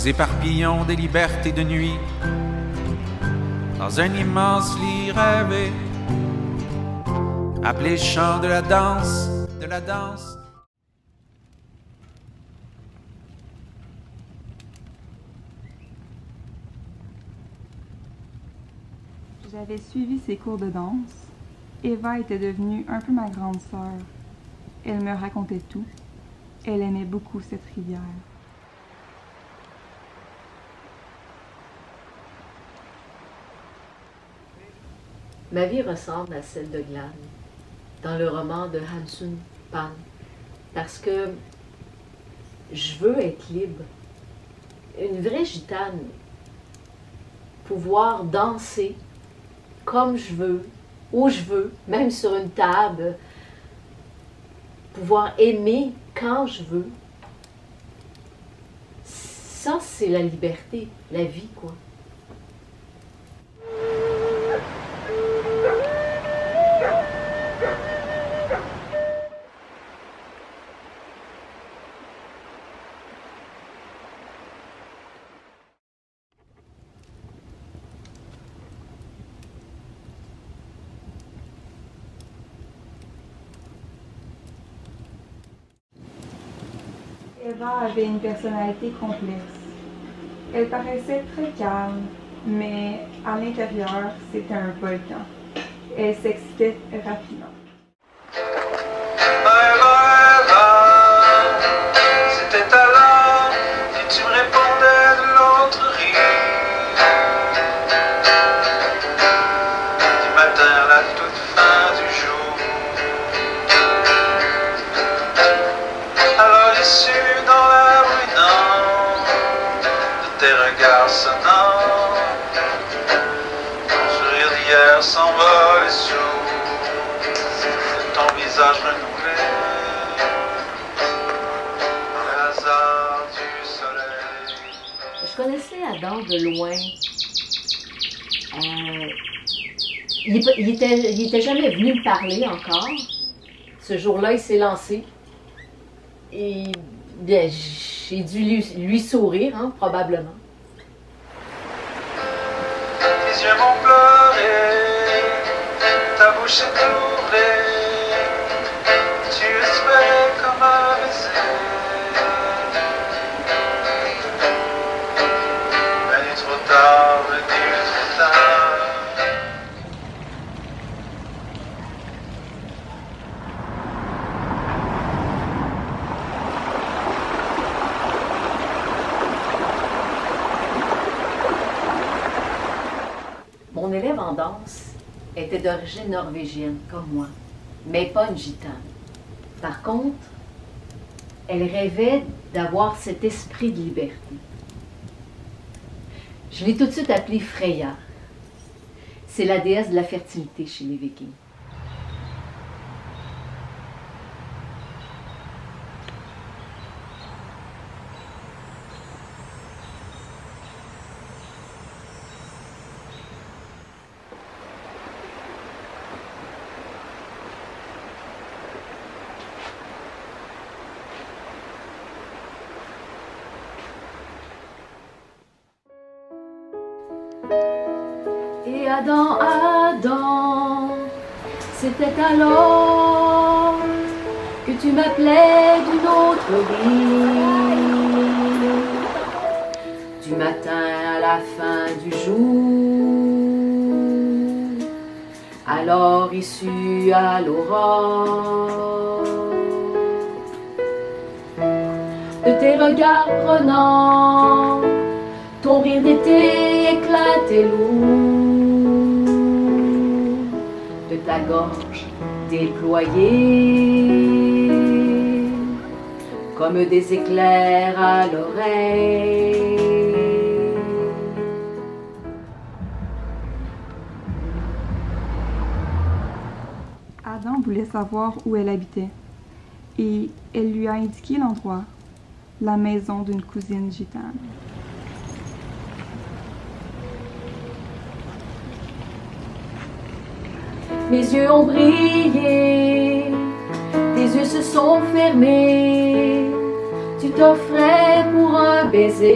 nous éparpillons des libertés de nuit dans un immense lit rêvé, appelé chant de la danse, de la danse. J'avais suivi ses cours de danse. Eva était devenue un peu ma grande sœur. Elle me racontait tout. Elle aimait beaucoup cette rivière. Ma vie ressemble à celle de Glane, dans le roman de Hansun Pan, parce que je veux être libre. Une vraie gitane, pouvoir danser comme je veux, où je veux, même sur une table, pouvoir aimer quand je veux. Ça, c'est la liberté, la vie, quoi. Eva avait une personnalité complexe. Elle paraissait très calme, mais à l'intérieur, c'était un volcan. Elle s'excitait rapidement. C'était alors que tu me répondais de l'autre rive du matin à la toute fin du jour. Alors issu dans la brûlante de tes regards sonnants, ton sourire d'hier s'envole sous ton visage renouvelé. Je connaissais Adam de loin. Il était jamais venu me parler encore. Ce jour-là, il s'est lancé. Et bien, j'ai dû lui sourire, hein, probablement. Tes yeux m'ont pleuré, ta bouche est ouverte, tu espérais comme un baiser. Trop tard, venu trop tard. Mon élève en danse était d'origine norvégienne, comme moi, mais pas une gitane. Par contre, elle rêvait d'avoir cet esprit de liberté. Je l'ai tout de suite appelée Freya. C'est la déesse de la fertilité chez les Vikings. Et Adam, c'était alors que tu m'appelais d'une autre vie, du matin à la fin du jour, alors issu à l'aurore, de tes regards prenants, ton rire d'été éclatait lourd, de ta gorge déployée, comme des éclairs à l'oreille. Adam voulait savoir où elle habitait, et elle lui a indiqué l'endroit, la maison d'une cousine gitane. Mes yeux ont brillé, tes yeux se sont fermés, tu t'offrais pour un baiser.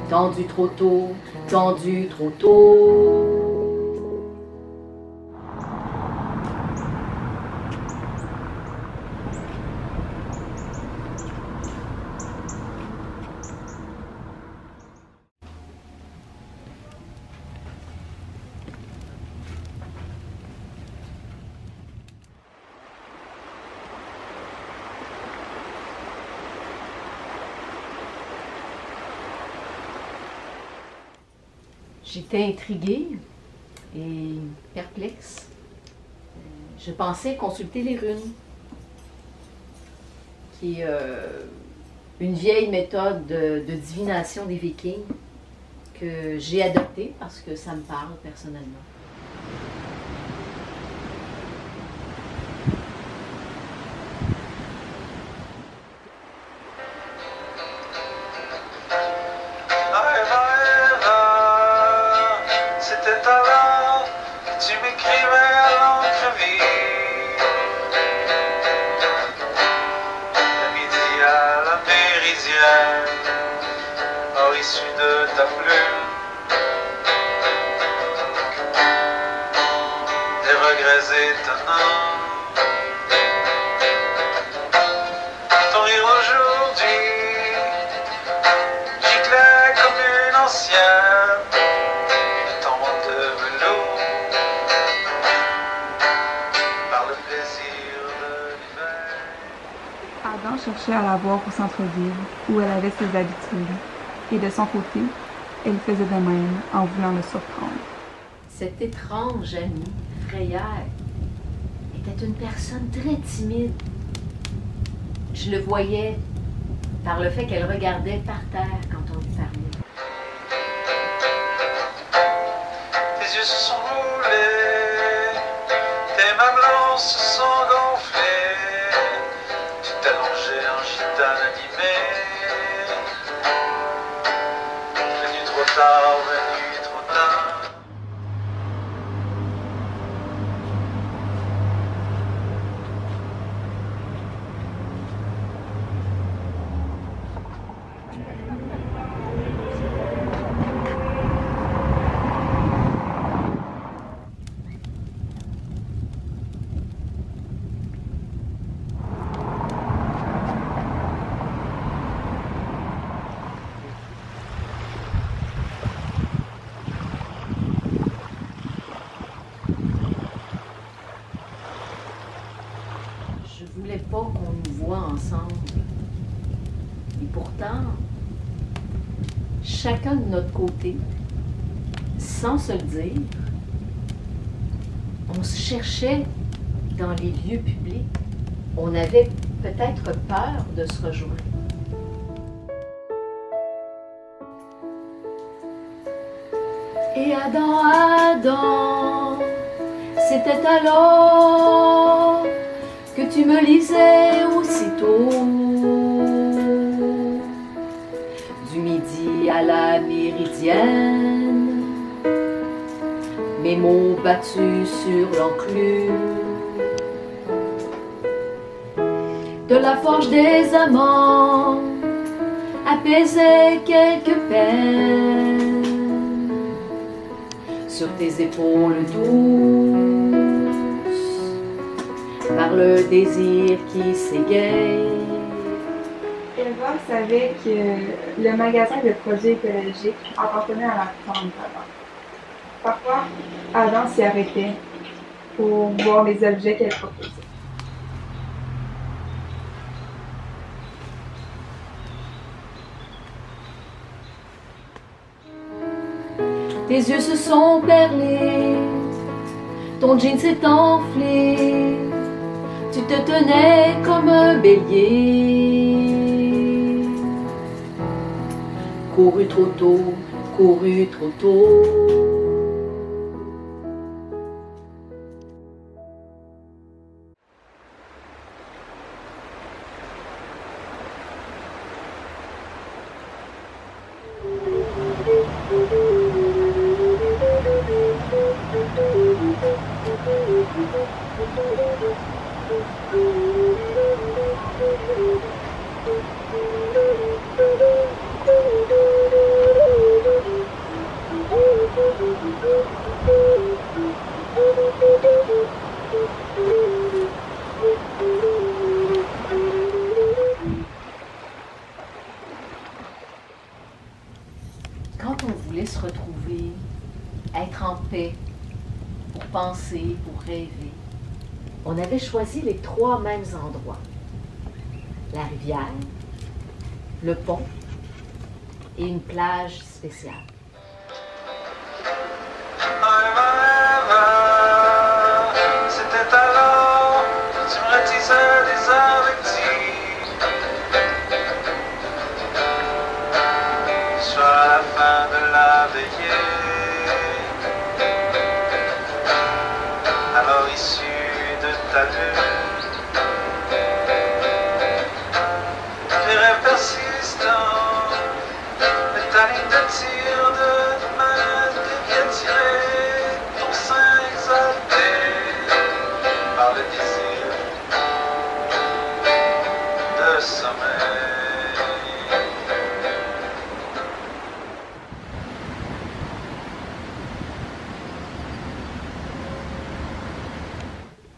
Tendu trop tôt, tendu trop tôt. J'étais intriguée et perplexe. Je pensais consulter les runes, qui est une vieille méthode de divination des Vikings que j'ai adoptée parce que ça me parle personnellement. Tu m'écrivais à l'encre vive, le midi à la méridienne, or issu de ta plume, des regrets étonnants. Ton rire aujourd'hui giclait comme une ancienne, le temps de velours. Adam cherchait à la voir au centre-ville, où elle avait ses habitudes, et de son côté, elle faisait de même en voulant le surprendre. Cette étrange amie, Freya, était une personne très timide. Je le voyais par le fait qu'elle regardait par terre quand on lui parlait. Tes yeux se sont roulés, tes mains blanches se sont gonflées, tu t'es allongé en gitane animée, venu trop tard, venu trop tard. Je voulais pas qu'on nous voie ensemble. Et pourtant, chacun de notre côté, sans se le dire, on se cherchait dans les lieux publics. On avait peut-être peur de se rejoindre. Et Adam, c'était alors que tu me lisais aussitôt, du midi à la méridienne, mes mots battus sur l'enclume de la forge des amants apaisaient quelques peines sur tes épaules douces par le désir qui s'égaye. Eva savait que le magasin de produits écologiques appartenait à la femme d'Adam. Parfois, Adam s'y arrêtait pour voir les objets qu'elle proposait. Tes yeux se sont perlés, ton jean s'est enflé, tu te tenais comme un bélier. Couru trop tôt, couru trop tôt. Quand on voulait se retrouver, être en paix, pour penser, pour rêver, on avait choisi les 3 mêmes endroits. La rivière, le pont et une plage spéciale. C'était alors que tu me rétisais des invectives sur la fin de la veillée. Alors issu de ta lune, les rêves persistants, et ta ligne de tir de main déviée tirée, ton sein exalté par le désir de sommeil.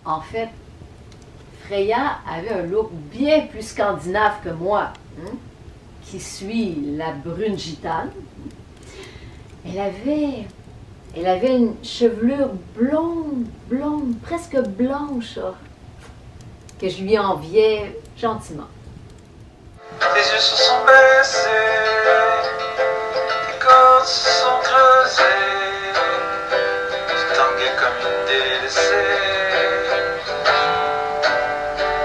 En fait, Freya avait un look bien plus scandinave que moi, qui suis la brune gitane. Elle avait une chevelure blonde, presque blanche, que je lui enviais gentiment. Tes yeux se sont baissés, tes cordes se sont creusées, tu tanguais comme une délaissée.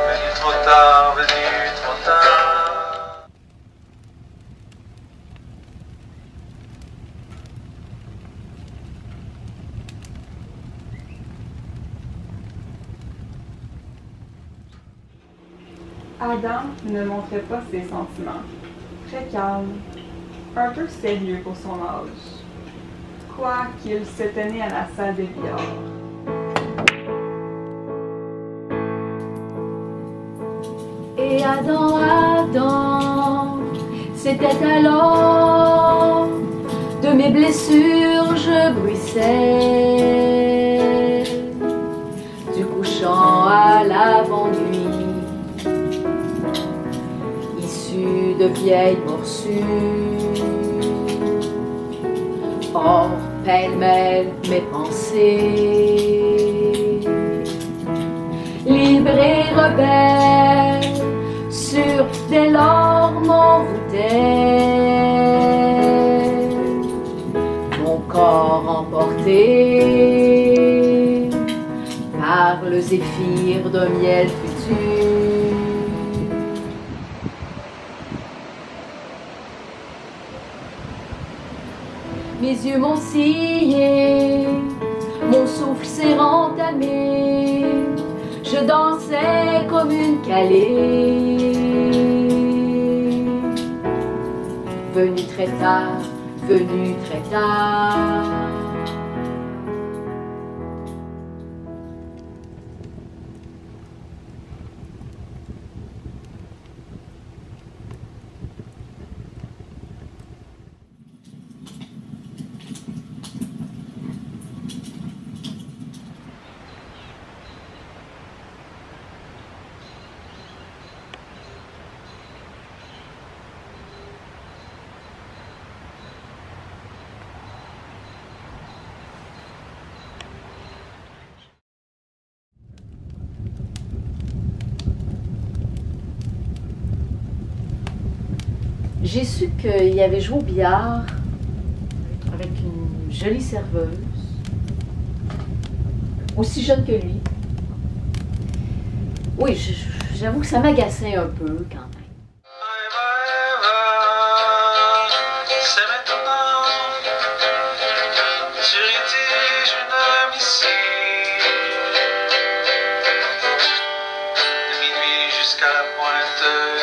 Venu trop tard, venu trop tard. Adam ne montrait pas ses sentiments. Très calme, un peu sérieux pour son âge. Quoiqu'il se tenait à la salle des billards. Et Adam, c'était alors de mes blessures je bruissais, du couchant à l'avant-nuit, issu de vieilles morsures. Or, pêle-mêle mes pensées, libre et rebelle, sur des larmes envoûtées, mon corps emporté par le zéphyr d'un miel futur. Mes yeux m'ont scié, mon souffle s'est rentamé, je dansais comme une calée. Venu très tard, venu très tard. J'ai su qu'il avait joué au billard avec une jolie serveuse, aussi jeune que lui. Oui, j'avoue que ça m'agaçait un peu quand même. C'est maintenant, tu rédiges une missive, de minuit jusqu'à la pointe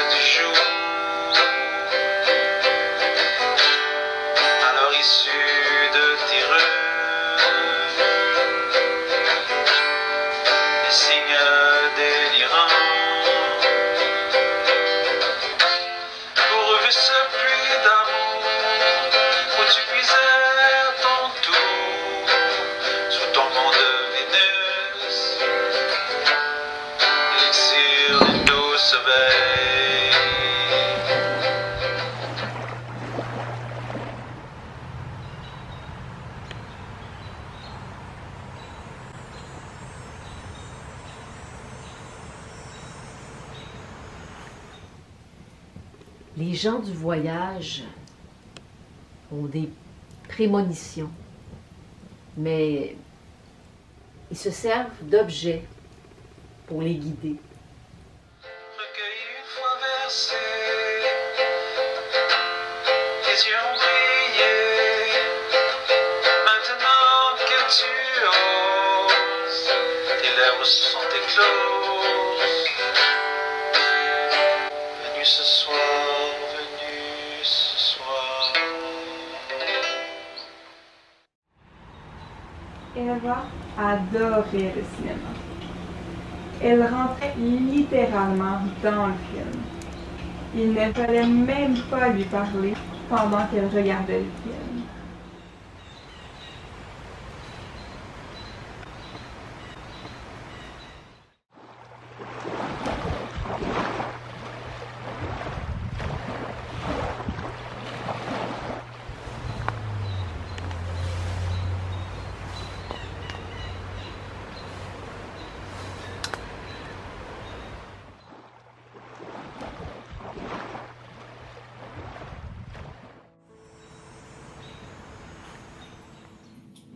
du jour. Alors issu de tes rues, les signes délirants, pourvu ce puits d'amour où tu puisais ton tour. sommeil. Les gens du voyage ont des prémonitions, mais ils se servent d'objets pour les guider. Recueilli une fois versé, tes yeux ont brillé. Maintenant que tu oses, tes lèvres se sont écloses. Venu ce soir, venu ce soir. Eva adorait le cinéma. Elle rentrait littéralement dans le film. Il ne fallait même pas lui parler pendant qu'elle regardait le film.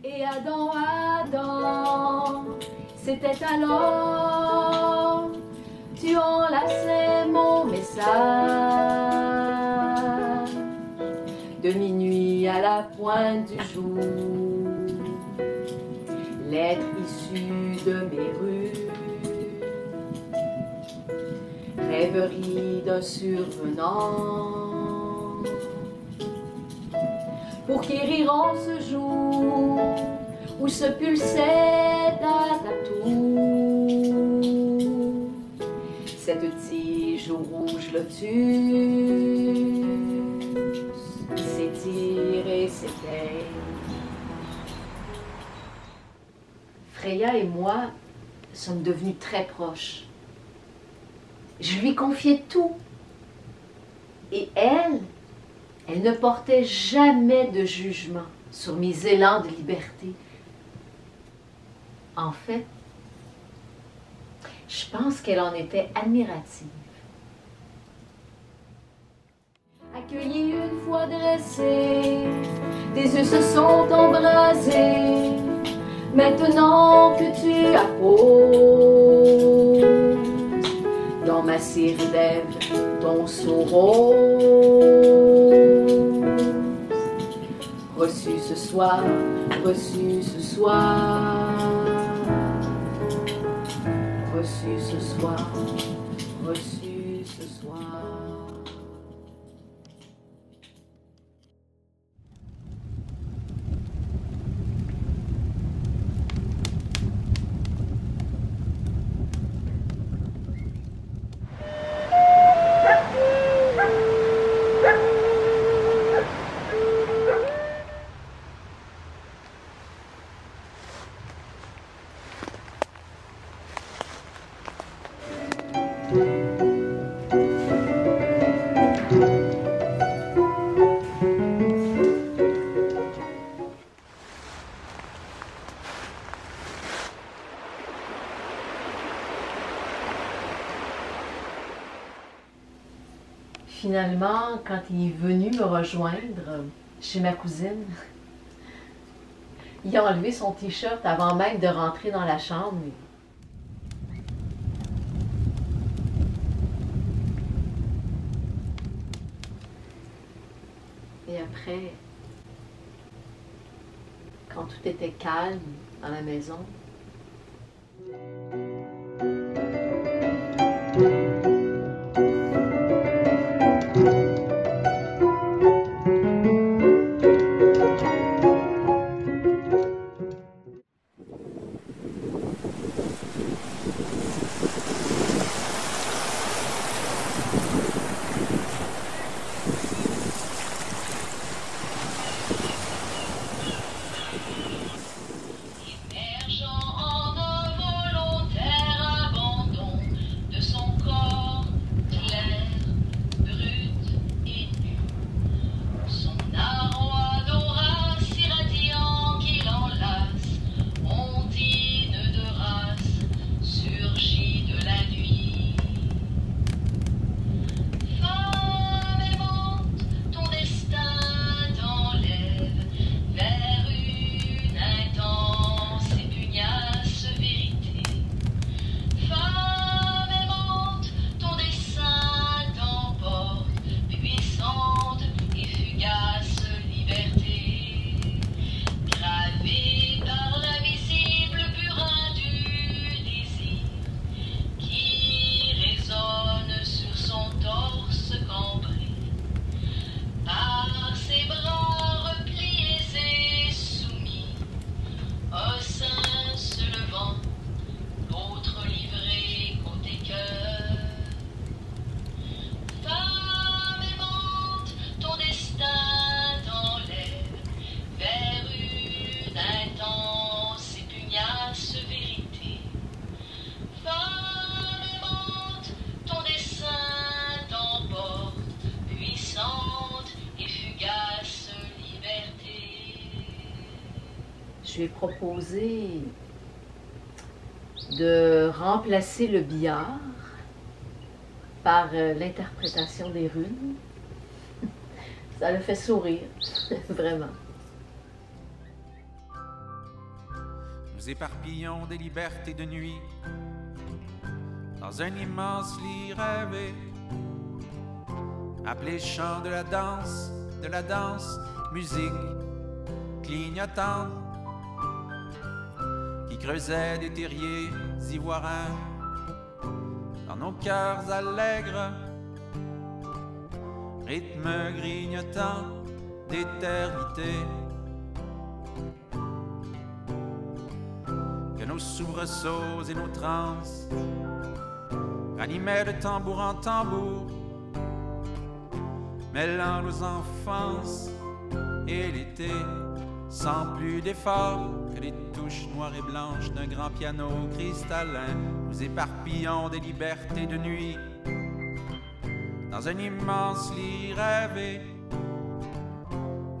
Et Adam, Adam, c'était alors, tu enlaçais mon message. De minuit à la pointe du jour, lettre issue de mes rues, rêverie d'un survenant. Pour guérir en ce jour où se pulsait ta tour, cette tige au rouge lotus qui s'étire et s'éteint. Freya et moi sommes devenus très proches. Je lui confiais tout. Et elle ne portait jamais de jugement sur mes élans de liberté. En fait, je pense qu'elle en était admirative. Accueillie une fois dressée, tes yeux se sont embrasés. Maintenant que tu apposes dans ma cire d'Ève ton seau rose, reçu ce soir, reçu ce soir, reçu ce soir, reçu ce soir. Finalement, quand il est venu me rejoindre chez ma cousine, il a enlevé son t-shirt avant même de rentrer dans la chambre. Et après, quand tout était calme dans la maison, j'ai proposé de remplacer le billard par l'interprétation des runes. Ça le fait sourire, vraiment. Nous éparpillons des libertés de nuit dans un immense lit rêvé, appelé chant de la danse, musique clignotante qui creusait des terriers ivoirins dans nos cœurs allègres, rythme grignotant d'éternité. Que nos soubresauts et nos transes ranimaient de tambour en tambour, mêlant nos enfances et l'été, sans plus d'effort que les touches noires et blanches d'un grand piano cristallin. Nous éparpillons des libertés de nuit dans un immense lit rêvé,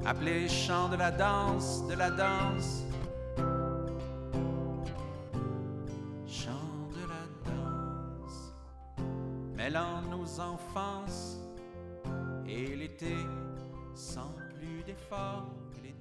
appelé chant de la danse, chant de la danse, mêlant nos enfances et l'été, sans plus d'effort que les